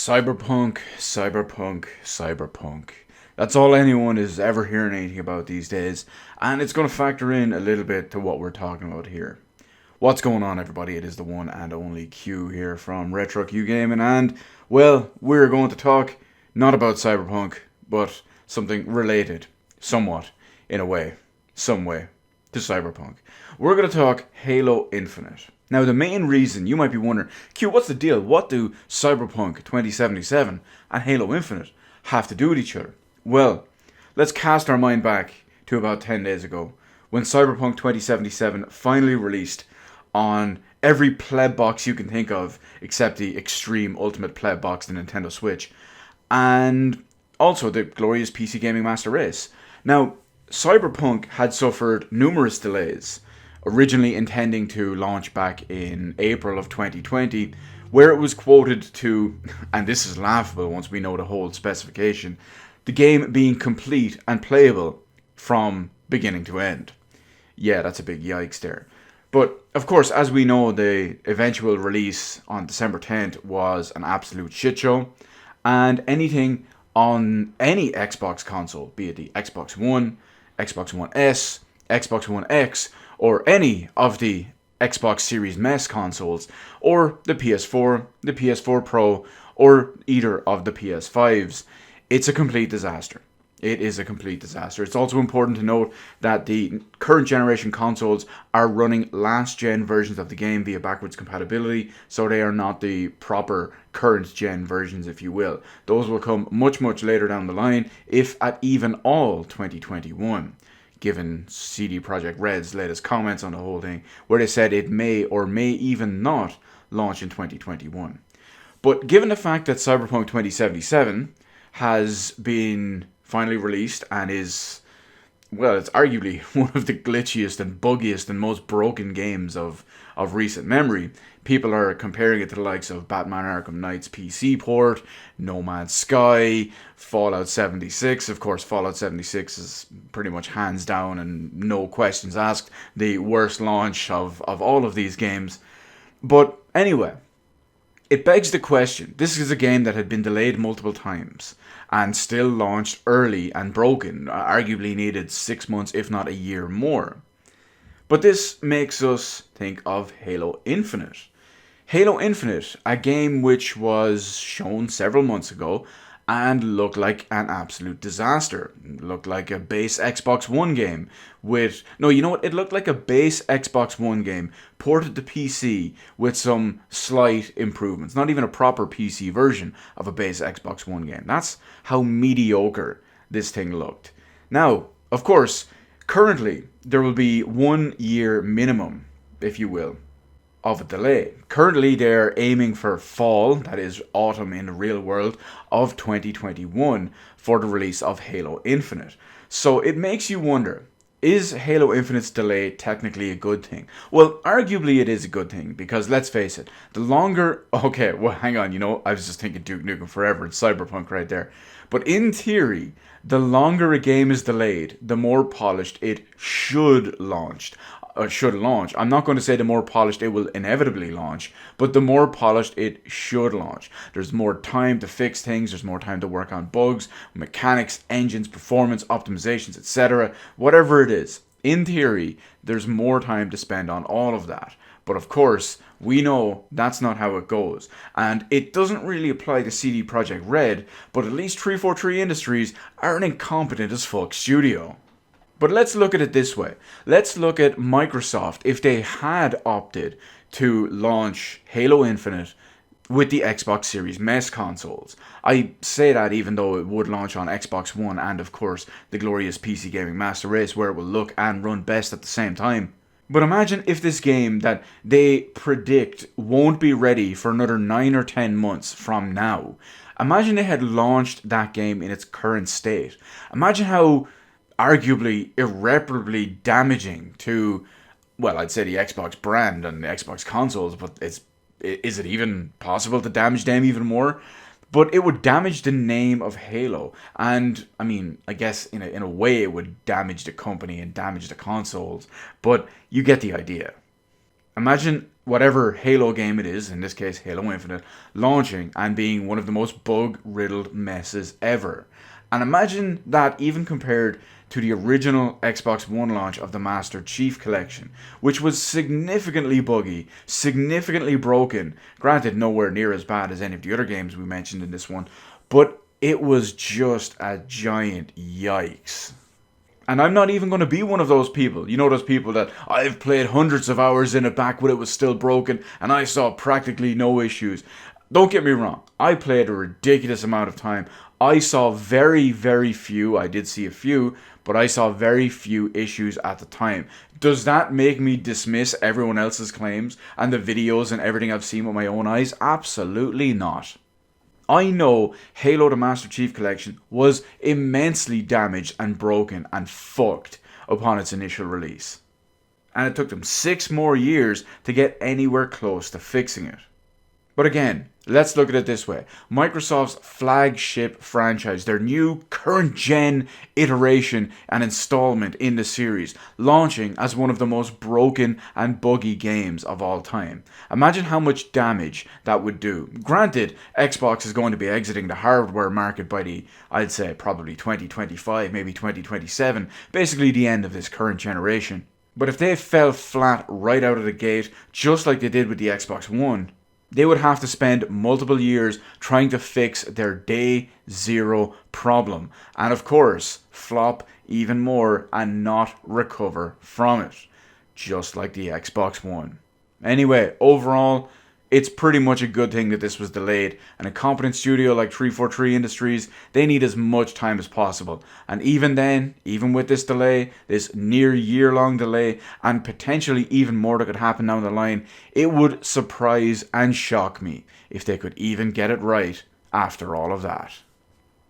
Cyberpunk, cyberpunk, cyberpunk. That's all anyone is ever hearing anything about these days, and it's going to factor in a little bit to what we're talking about here. What's going on, everybody? It is the one and only Q here from Retro Q Gaming, and, well, we're going to talk not about Cyberpunk, but something related, somewhat, in a way, some way, to Cyberpunk. We're going to talk Halo Infinite. Now, the main reason you might be wondering, Q, what's the deal? What do Cyberpunk 2077 and Halo Infinite have to do with each other? Well, let's cast our mind back to about 10 days ago when Cyberpunk 2077 finally released on every pleb box you can think of except the extreme ultimate pleb box, the Nintendo Switch, and also the glorious PC Gaming Master Race. Now, Cyberpunk had suffered numerous delays, originally intending to launch back in April of 2020, where it was quoted to, and this is laughable once we know the whole specification, the game being complete and playable from beginning to end. Yeah, that's a big yikes there. But, of course, as we know, the eventual release on December 10th was an absolute shit show, and anything on any Xbox console, be it the Xbox One, Xbox One S, Xbox One X, or any of the Xbox Series MES consoles, or the PS4, the PS4 Pro, or either of the PS5s. It's a complete disaster. It is a complete disaster. It's also important to note that the current generation consoles are running last gen versions of the game via backwards compatibility, so they are not the proper current gen versions, if you will. Those will come much, much later down the line, if at even all 2021. Given CD Projekt Red's latest comments on the whole thing, where they said it may or may even not launch in 2021. But given the fact that Cyberpunk 2077 has been finally released and is, well, it's arguably one of the glitchiest and buggiest and most broken games of recent memory. People are comparing it to the likes of Batman Arkham Knight's PC port, No Man's Sky, Fallout 76. Of course, Fallout 76 is pretty much hands down and no questions asked the worst launch of all of these games. But anyway, it begs the question. This is a game that had been delayed multiple times and still launched early and broken, arguably needed 6 months if not a year more. But this makes us think of Halo Infinite. Halo Infinite, a game which was shown several months ago and looked like an absolute disaster. It looked like a base Xbox One game with... No, you know what? It looked like a base Xbox One game ported to PC with some slight improvements. Not even a proper PC version of a base Xbox One game. That's how mediocre this thing looked. Now, of course, currently there will be 1 year minimum, if you will, of a delay. Currently, they're aiming for fall, that is autumn in the real world, of 2021 for the release of Halo Infinite. So it makes you wonder, is Halo Infinite's delay technically a good thing? Well, arguably it is a good thing, because let's face it, the longer... Okay, well, hang on, I was just thinking Duke Nukem Forever and Cyberpunk right there. But in theory, the longer a game is delayed, the more polished it should launch. I'm not going to say the more polished it will inevitably launch, but the more polished it should launch. There's more time to fix things, there's more time to work on bugs, mechanics, engines, performance, optimizations, etc. Whatever it is, in theory, there's more time to spend on all of that. But of course, we know that's not how it goes. And it doesn't really apply to CD Projekt Red, but at least 343 Industries are an incompetent as fuck studio. But let's look at it this way. Let's look at Microsoft if they had opted to launch Halo Infinite with the Xbox Series MES consoles. I say that even though it would launch on Xbox One and, of course, the glorious PC Gaming Master Race, where it will look and run best at the same time. But imagine if this game that they predict won't be ready for another 9 or 10 months from now. Imagine they had launched that game in its current state. Imagine how arguably irreparably damaging to, well, I'd say the Xbox brand and the Xbox consoles, but is it even possible to damage them even more? But it would damage the name of Halo, and I mean, I guess in a way it would damage the company and damage the consoles, but you get the idea. Imagine whatever Halo game it is, in this case Halo Infinite, launching and being one of the most bug-riddled messes ever. And imagine that even compared to the original Xbox One launch of the Master Chief Collection, which was significantly buggy, significantly broken. Granted, nowhere near as bad as any of the other games we mentioned in this one, but it was just a giant yikes. And I'm not even going to be one of those people. You know, those people that I've played hundreds of hours in it back when it was still broken and I saw practically no issues. Don't get me wrong. I played a ridiculous amount of time. I saw very, very few. I did see a few, but I saw very few issues at the time. Does that make me dismiss everyone else's claims and the videos and everything I've seen with my own eyes? Absolutely not. I know Halo the Master Chief Collection was immensely damaged and broken and fucked upon its initial release. And it took them 6 more years to get anywhere close to fixing it. But again, let's look at it this way. Microsoft's flagship franchise, their new current gen iteration and installment in the series, launching as one of the most broken and buggy games of all time. Imagine how much damage that would do. Granted, Xbox is going to be exiting the hardware market by I'd say probably 2025, maybe 2027, basically the end of this current generation. But if they fell flat right out of the gate, just like they did with the Xbox One, they would have to spend multiple years trying to fix their day zero problem. And of course, flop even more and not recover from it. Just like the Xbox One. Anyway, overall, it's pretty much a good thing that this was delayed, and a competent studio like 343 Industries, they need as much time as possible. And even then, even with this delay, this near year-long delay, and potentially even more that could happen down the line, it would surprise and shock me if they could even get it right after all of that.